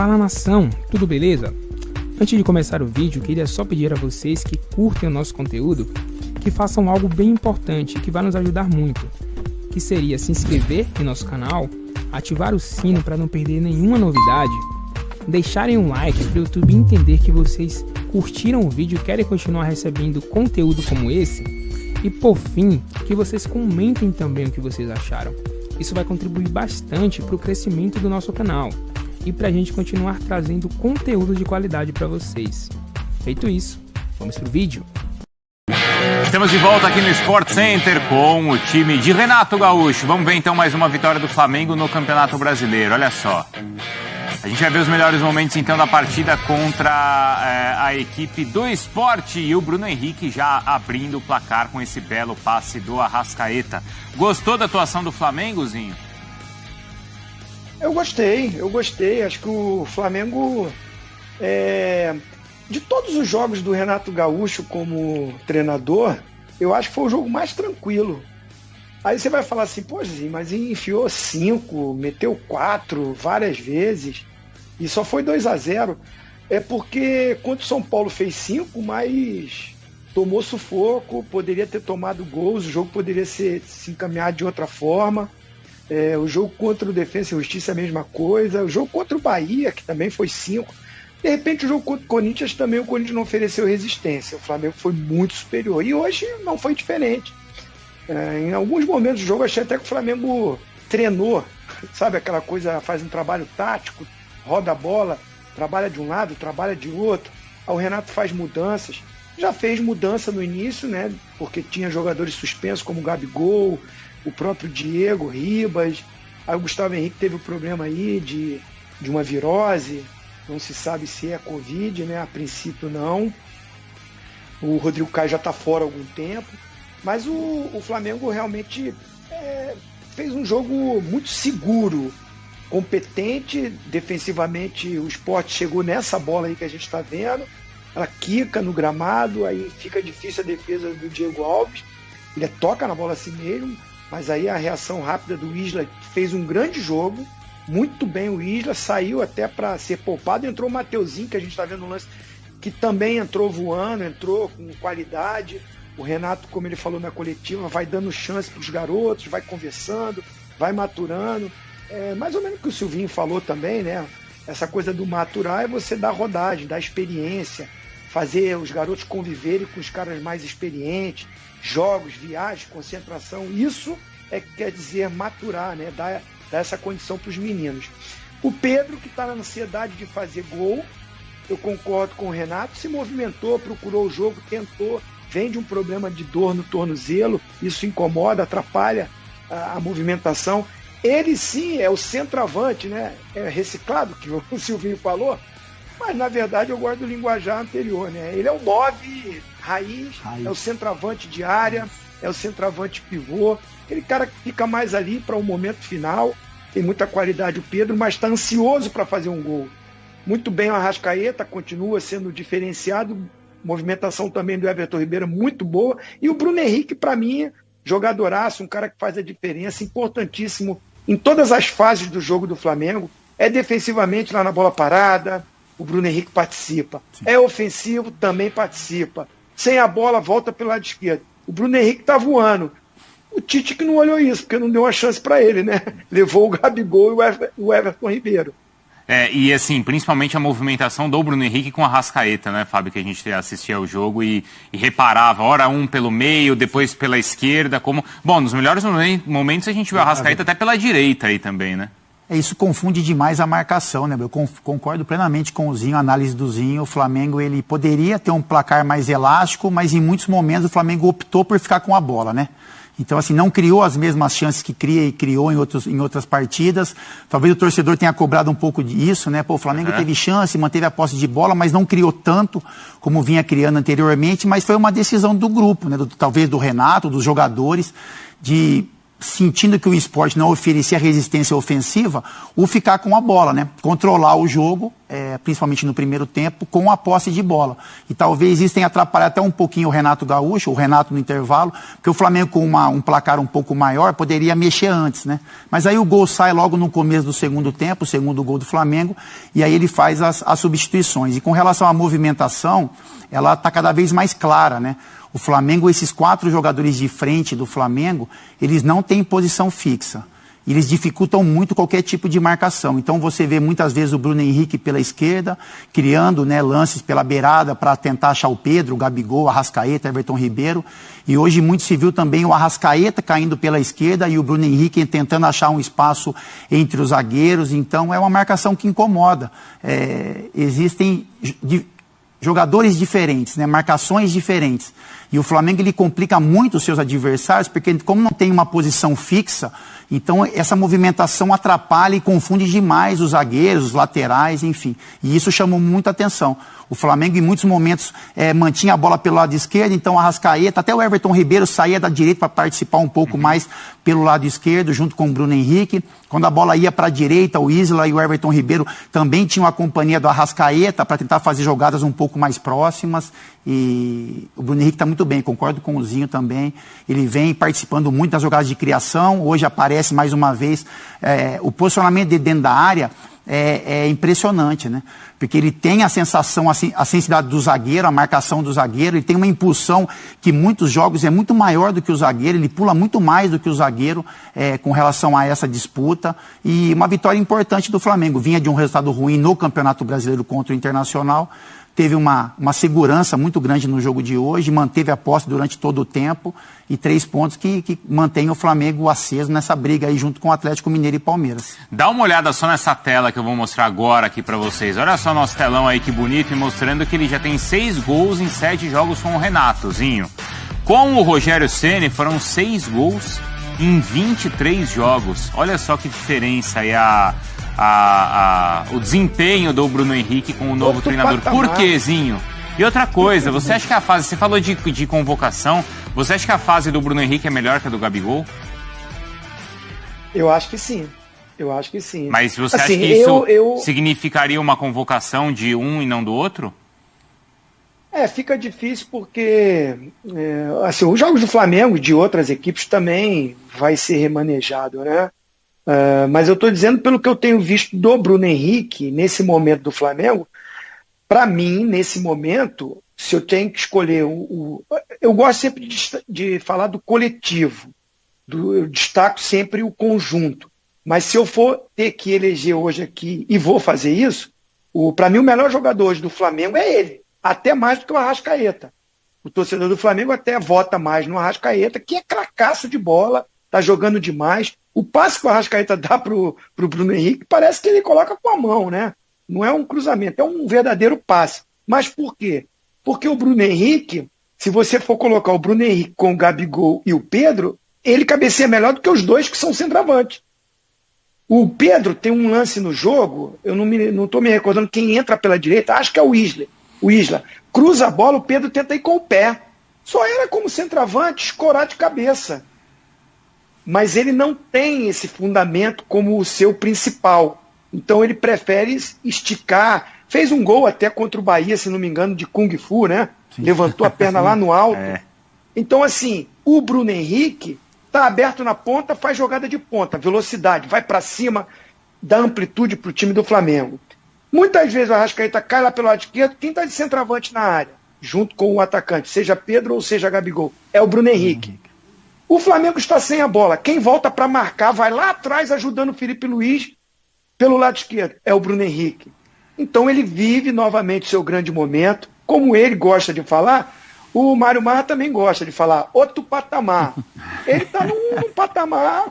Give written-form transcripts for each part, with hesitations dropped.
Fala nação, tudo beleza? Antes de começar o vídeo, queria só pedir a vocês que curtem o nosso conteúdo, que façam algo bem importante que vai nos ajudar muito, que seria se inscrever em nosso canal, ativar o sino para não perder nenhuma novidade, deixarem um like para o YouTube entender que vocês curtiram o vídeo e querem continuar recebendo conteúdo como esse, e por fim, que vocês comentem também o que vocês acharam. Isso vai contribuir bastante para o crescimento do nosso canal e para a gente continuar trazendo conteúdo de qualidade para vocês. Feito isso, vamos pro vídeo. Estamos de volta aqui no Sport Center com o time de Renato Gaúcho. Vamos ver então mais uma vitória do Flamengo no Campeonato Brasileiro. Olha só. A gente vai ver os melhores momentos então da partida contra a equipe do Sport e o Bruno Henrique já abrindo o placar com esse belo passe do Arrascaeta. Gostou da atuação do Flamengo, Zinho? Eu gostei. Acho que o Flamengo, de todos os jogos do Renato Gaúcho como treinador, eu acho que foi o jogo mais tranquilo. Aí você vai falar assim, pô, Zinho, mas enfiou 5, meteu 4 várias vezes e só foi 2-0. É porque contra o São Paulo fez 5, mas tomou sufoco, poderia ter tomado gols, o jogo poderia se encaminhar de outra forma. O jogo contra o Defensa e Justiça é a mesma coisa. O jogo contra o Bahia, que também foi 5. De repente, o jogo contra o Corinthians também, o Corinthians não ofereceu resistência. O Flamengo foi muito superior. E hoje não foi diferente. Em alguns momentos do jogo, achei até que o Flamengo treinou. Sabe aquela coisa, faz um trabalho tático, roda a bola, trabalha de um lado, trabalha de outro. Aí o Renato faz mudanças. Já fez mudança no início, né? Porque tinha jogadores suspensos como o Gabigol, o próprio Diego Ribas, aí o Gustavo Henrique teve um problema aí de uma virose, não se sabe se é Covid, né? A princípio não. O Rodrigo Caio já está fora há algum tempo, mas o Flamengo realmente fez um jogo muito seguro, competente, defensivamente o Sport chegou nessa bola aí que a gente está vendo, ela quica no gramado, aí fica difícil a defesa do Diego Alves, ele toca na bola assim mesmo, mas aí a reação rápida do Isla fez um grande jogo, muito bem o Isla, saiu até para ser poupado, entrou o Mateuzinho, que a gente está vendo no lance, que também entrou voando, entrou com qualidade. O Renato, como ele falou na coletiva, vai dando chance para os garotos, vai conversando, vai maturando. Mais ou menos o que o Silvinho falou também, né? Essa coisa do maturar é você dar rodagem, dar experiência, fazer os garotos conviverem com os caras mais experientes, jogos, viagens, concentração, isso quer dizer maturar, né? Dar essa condição para os meninos. O Pedro, que está na ansiedade de fazer gol, eu concordo com o Renato, se movimentou, procurou o jogo, tentou, vem de um problema de dor no tornozelo, isso incomoda, atrapalha a movimentação. Ele sim é o centroavante, né? É reciclado, que o Silvinho falou, mas na verdade eu gosto do linguajar anterior, né? Ele é o 9 raiz, é o centroavante de área, é o centroavante pivô, aquele cara que fica mais ali para o momento final, tem muita qualidade o Pedro, mas está ansioso para fazer um gol. Muito bem o Arrascaeta, continua sendo diferenciado, movimentação também do Everton Ribeiro muito boa, e o Bruno Henrique, para mim, jogadoraço, um cara que faz a diferença, importantíssimo em todas as fases do jogo do Flamengo, defensivamente lá na bola parada, o Bruno Henrique participa. Sim. É ofensivo, também participa. Sem a bola, volta pelo lado esquerdo. O Bruno Henrique tá voando. O Tite que não olhou isso, porque não deu uma chance para ele, né? Levou o Gabigol e o Everton Ribeiro. E assim, principalmente a movimentação do Bruno Henrique com a Arrascaeta, né, Fábio, que a gente assistia ao jogo e reparava, ora um pelo meio, depois pela esquerda, como... Bom, nos melhores momentos a gente viu a Arrascaeta até pela direita aí também, né? Isso confunde demais a marcação, né? Eu concordo plenamente com o Zinho, a análise do Zinho. O Flamengo, ele poderia ter um placar mais elástico, mas em muitos momentos o Flamengo optou por ficar com a bola, né? Então, assim, não criou as mesmas chances que criou em outras partidas. Talvez o torcedor tenha cobrado um pouco disso, né? Pô, o Flamengo teve chance, manteve a posse de bola, mas não criou tanto como vinha criando anteriormente. Mas foi uma decisão do grupo, né? Talvez do Renato, dos jogadores, de... sentindo que o Sport não oferecia resistência ofensiva, o ficar com a bola, né? Controlar o jogo principalmente no primeiro tempo, com a posse de bola. E talvez isso tenha atrapalhado até um pouquinho o Renato Gaúcho, o Renato no intervalo, porque o Flamengo com um placar um pouco maior poderia mexer antes, né? Mas aí o gol sai logo no começo do segundo tempo, o segundo gol do Flamengo, e aí ele faz as substituições. E com relação à movimentação, ela está cada vez mais clara, né? O Flamengo, esses 4 jogadores de frente do Flamengo, eles não têm posição fixa. Eles dificultam muito qualquer tipo de marcação. Então você vê muitas vezes o Bruno Henrique pela esquerda, criando, né, lances pela beirada para tentar achar o Pedro, o Gabigol, o Arrascaeta, Everton Ribeiro. E hoje muito se viu também o Arrascaeta caindo pela esquerda e o Bruno Henrique tentando achar um espaço entre os zagueiros. Então é uma marcação que incomoda. Existem jogadores diferentes, né, marcações diferentes. E o Flamengo ele complica muito os seus adversários, porque como não tem uma posição fixa, então essa movimentação atrapalha e confunde demais os zagueiros, os laterais, enfim. E isso chamou muita atenção. O Flamengo em muitos momentos mantinha a bola pelo lado esquerdo, então a Arrascaeta, até o Everton Ribeiro saía da direita para participar um pouco mais pelo lado esquerdo, junto com o Bruno Henrique. Quando a bola ia para a direita, o Isla e o Everton Ribeiro também tinham a companhia do Arrascaeta para tentar fazer jogadas um pouco mais próximas. E o Bruno Henrique está muito bem, concordo com o Zinho também. Ele vem participando muito das jogadas de criação, hoje aparece mais uma vez. O posicionamento dele dentro da área é impressionante, né? Porque ele tem a sensação, a sensibilidade do zagueiro, a marcação do zagueiro, ele tem uma impulsão que muitos jogos é muito maior do que o zagueiro, ele pula muito mais do que o zagueiro com relação a essa disputa. E uma vitória importante do Flamengo. Vinha de um resultado ruim no Campeonato Brasileiro contra o Internacional, teve uma segurança muito grande no jogo de hoje, manteve a posse durante todo o tempo e 3 pontos que mantém o Flamengo aceso nessa briga aí junto com o Atlético Mineiro e Palmeiras. Dá uma olhada só nessa tela que eu vou mostrar agora aqui pra vocês. Olha só nosso telão aí que bonito, e mostrando que ele já tem 6 gols em 7 jogos com o Renatozinho. Com o Rogério Ceni foram 6 gols em 23 jogos. Olha só que diferença aí o desempenho do Bruno Henrique com o novo treinador. Por quê, Zinho? E outra coisa, você acha que a fase, você falou de convocação, você acha que a fase do Bruno Henrique é melhor que a do Gabigol? Eu acho que sim. Eu acho que sim. Mas você acha que isso significaria uma convocação de um e não do outro? Fica difícil porque os jogos do Flamengo e de outras equipes também vai ser remanejado, né? Mas eu estou dizendo pelo que eu tenho visto do Bruno Henrique nesse momento do Flamengo. Para mim, nesse momento, se eu tenho que escolher eu gosto sempre de falar do coletivo, eu destaco sempre o conjunto. Mas se eu for ter que eleger hoje aqui, e vou fazer isso, para mim o melhor jogador hoje do Flamengo é ele, até mais do que o Arrascaeta. O torcedor do Flamengo até vota mais no Arrascaeta, que é cracaço de bola, tá jogando demais. O passe que o Arrascaeta dá pro Bruno Henrique parece que ele coloca com a mão, né? Não é um cruzamento, é um verdadeiro passe. Mas por quê? Porque o Bruno Henrique, se você for colocar o Bruno Henrique com o Gabigol e o Pedro, ele cabeceia melhor do que os dois que são centroavantes. O Pedro tem um lance no jogo, eu não estou me recordando quem entra pela direita, acho que é o Isla. O Isla cruza a bola, o Pedro tenta ir com o pé. Só era como centroavante escorar de cabeça. Mas ele não tem esse fundamento como o seu principal. Então ele prefere esticar. Fez um gol até contra o Bahia, se não me engano, de Kung Fu, né? Sim. Levantou a perna lá no alto. Então, assim, o Bruno Henrique está aberto na ponta, faz jogada de ponta, velocidade, vai para cima, dá amplitude para o time do Flamengo. Muitas vezes o Arrascaeta cai lá pelo lado esquerdo, quem está de centroavante na área, junto com o atacante, seja Pedro ou seja Gabigol, é o Bruno Henrique. O Flamengo está sem a bola. Quem volta para marcar, vai lá atrás ajudando o Felipe Luiz pelo lado esquerdo, é o Bruno Henrique. Então ele vive novamente seu grande momento. Como ele gosta de falar, o Mário Marra também gosta de falar outro patamar. Ele está num patamar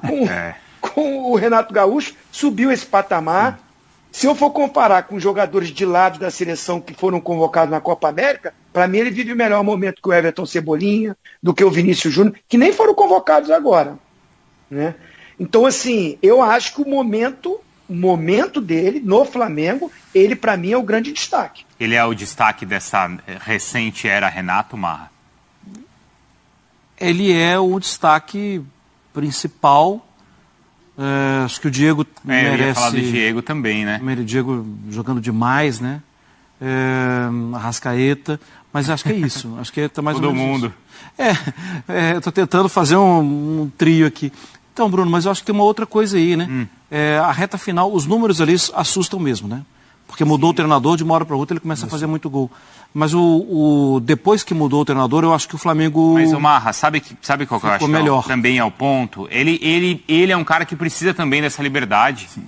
com o Renato Gaúcho, subiu esse patamar. Se eu for comparar com jogadores de lado da seleção que foram convocados na Copa América, para mim ele vive o melhor momento que o Everton Cebolinha, do que o Vinícius Júnior, que nem foram convocados agora, né? Então, assim, eu acho que o momento dele no Flamengo, ele para mim é o grande destaque. Ele é o destaque dessa recente era Renato, Marra? Ele é o destaque principal Acho que o Diego merece... Eu ia falar do Diego também, né? O Diego jogando demais, né? Arrascaeta, mas acho que é isso. Acho que tá mais todo ou menos mundo. Eu estou tentando fazer um trio aqui. Então, Bruno, mas eu acho que tem uma outra coisa aí, né? A reta final, os números ali assustam mesmo, né? Porque mudou o treinador, de uma hora para outra ele começa a fazer muito gol. Mas depois que mudou o treinador, eu acho que o Flamengo... Mas o Marra, sabe qual que eu acho melhor. Também é o ponto? Ele é um cara que precisa também dessa liberdade. Sim.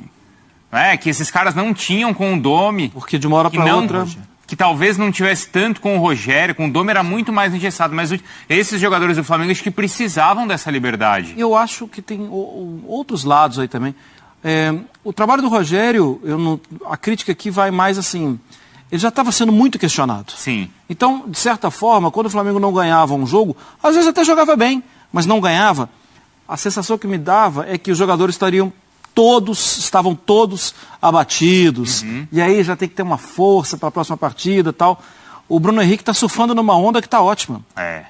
Que esses caras não tinham com o Domi. Porque de uma hora para outra... Que talvez não tivesse tanto com o Rogério, com o Domi era muito mais engessado. Mas esses jogadores do Flamengo acho que precisavam dessa liberdade. Eu acho que tem outros lados aí também. O trabalho do Rogério, a crítica aqui vai mais assim... Ele já estava sendo muito questionado. Sim. Então, de certa forma, quando o Flamengo não ganhava um jogo, às vezes até jogava bem, mas não ganhava. A sensação que me dava é que os jogadores estavam todos abatidos. E aí já tem que ter uma força para a próxima partida e tal. O Bruno Henrique está surfando numa onda que está ótima.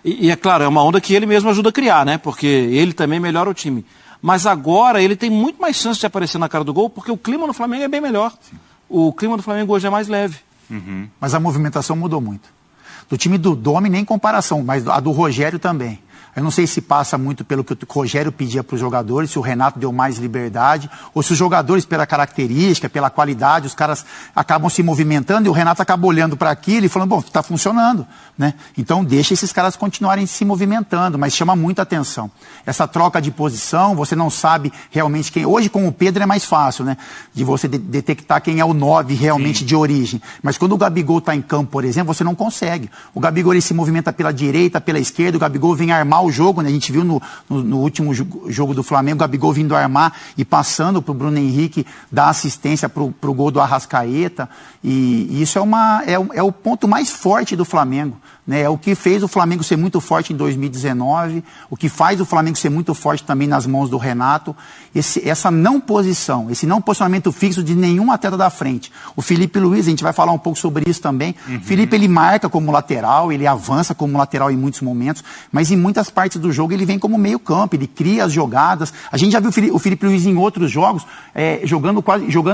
E é claro, é uma onda que ele mesmo ajuda a criar, né? Porque ele também melhora o time. Mas agora ele tem muito mais chance de aparecer na cara do gol, porque o clima no Flamengo é bem melhor. Sim. O clima do Flamengo hoje é mais leve. Mas a movimentação mudou muito. Do time do Domi, nem comparação, mas a do Rogério também. Eu não sei se passa muito pelo que o Rogério pedia para os jogadores, se o Renato deu mais liberdade, ou se os jogadores, pela característica, pela qualidade, os caras acabam se movimentando e o Renato acaba olhando para aquilo e falando, bom, está funcionando, né? Então deixa esses caras continuarem se movimentando, mas chama muita atenção. Essa troca de posição, você não sabe realmente quem... Hoje com o Pedro é mais fácil, né? De você detectar quem é o 9 realmente de origem. Mas quando o Gabigol está em campo, por exemplo, você não consegue. O Gabigol ele se movimenta pela direita, pela esquerda, o Gabigol vem armar o jogo, né? A gente viu no último jogo do Flamengo, o Gabigol vindo armar e passando para o Bruno Henrique dar assistência para o gol do Arrascaeta, e isso é o ponto mais forte do Flamengo, né? É o que fez o Flamengo ser muito forte em 2019, o que faz o Flamengo ser muito forte também nas mãos do Renato, essa não posição, esse não posicionamento fixo de nenhum atleta da frente. O Felipe Luiz, a gente vai falar um pouco sobre isso também. O Felipe, ele marca como lateral, ele avança como lateral em muitos momentos, mas em muitas partes do jogo ele vem como meio campo, ele cria as jogadas. A gente já viu o Felipe Luiz em outros jogos jogando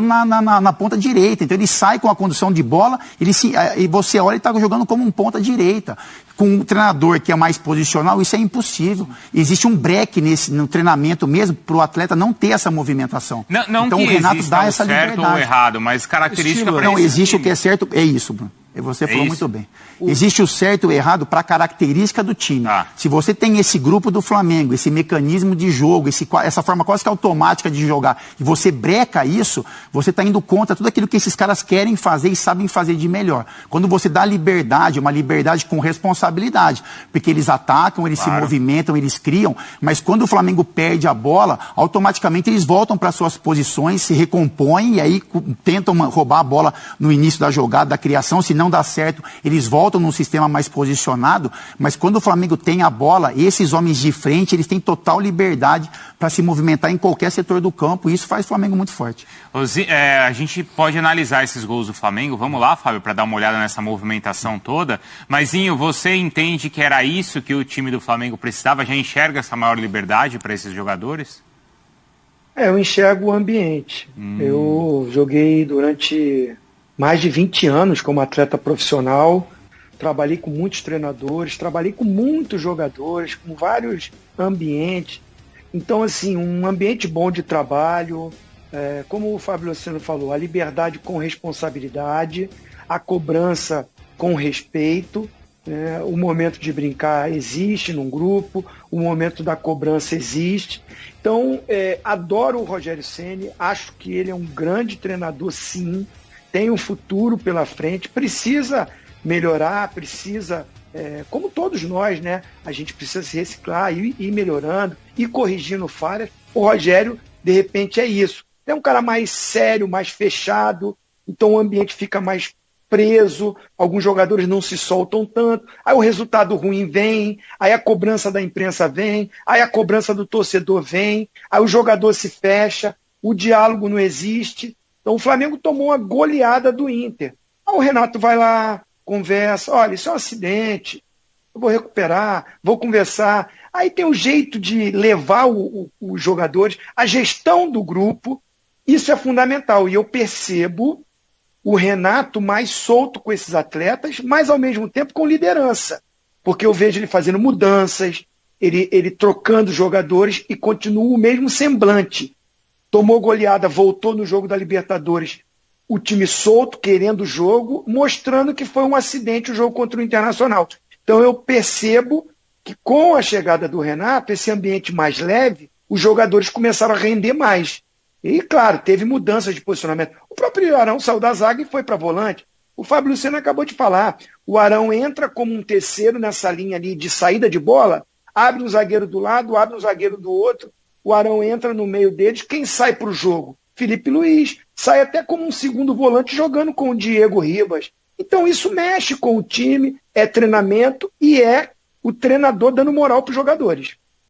na ponta direita, então ele sai com a condução de bola, e você olha e está jogando como um ponta direita. Com um treinador que é mais posicional, isso é impossível. Existe um break no treinamento mesmo para o atleta não ter essa movimentação. Não então que o Renato dá essa certo liberdade. ou errado, mas característica para não existe o que é certo, é isso, Bruno. Você falou muito bem. Existe o certo e o errado para a característica do time. Se você tem esse grupo do Flamengo, esse mecanismo de jogo, essa forma quase que automática de jogar, e você breca isso, você está indo contra tudo aquilo que esses caras querem fazer e sabem fazer de melhor. Quando você dá liberdade, uma liberdade com responsabilidade, porque eles atacam, eles se movimentam, eles criam, mas quando o Flamengo perde a bola, automaticamente eles voltam para suas posições, se recompõem e aí tentam roubar a bola no início da jogada, da criação. Se não dá certo, eles voltam num sistema mais posicionado, mas quando o Flamengo tem a bola, esses homens de frente, eles têm total liberdade para se movimentar em qualquer setor do campo, e isso faz o Flamengo muito forte. A gente pode analisar esses gols do Flamengo, vamos lá, Fábio, para dar uma olhada nessa movimentação toda, mas Zinho, você entende que era isso que o time do Flamengo precisava? Já enxerga essa maior liberdade para esses jogadores? Eu enxergo o ambiente. Eu joguei durante mais de 20 anos como atleta profissional, trabalhei com muitos treinadores, trabalhei com muitos jogadores, com vários ambientes. Então, assim, um ambiente bom de trabalho, como o Fábio Luciano falou, a liberdade com responsabilidade, a cobrança com respeito, né? O momento de brincar existe num grupo, o momento da cobrança existe. Então, adoro o Rogério Ceni, acho que ele é um grande treinador, sim, tem um futuro pela frente, precisa melhorar, precisa, como todos nós, né? A gente precisa se reciclar e ir melhorando, e corrigindo falhas. O Rogério, de repente, é isso. É um cara mais sério, mais fechado, então o ambiente fica mais preso, alguns jogadores não se soltam tanto, aí o resultado ruim vem, aí a cobrança da imprensa vem, aí a cobrança do torcedor vem, aí o jogador se fecha, o diálogo não existe. Então o Flamengo tomou uma goleada do Inter. Aí o Renato vai lá, conversa, olha, isso é um acidente, eu vou recuperar, vou conversar. Aí tem o jeito de levar os jogadores, a gestão do grupo, isso é fundamental. E eu percebo o Renato mais solto com esses atletas, mas ao mesmo tempo com liderança. Porque eu vejo ele fazendo mudanças, ele trocando jogadores e continua o mesmo semblante. Tomou goleada, voltou no jogo da Libertadores, o time solto, querendo o jogo, mostrando que foi um acidente o jogo contra o Internacional. Então eu percebo que com a chegada do Renato, esse ambiente mais leve, os jogadores começaram a render mais. E, claro, teve mudanças de posicionamento. O próprio Arão saiu da zaga e foi para volante. O Fábio Luciano acabou de falar. O Arão entra como um terceiro nessa linha ali de saída de bola, abre um zagueiro do lado, abre um zagueiro do outro, o Arão entra no meio deles. Quem sai para o jogo? Felipe Luiz. Sai até como um segundo volante jogando com o Diego Ribas. Então isso mexe com o time, é treinamento e é o treinador dando moral para os jogadores.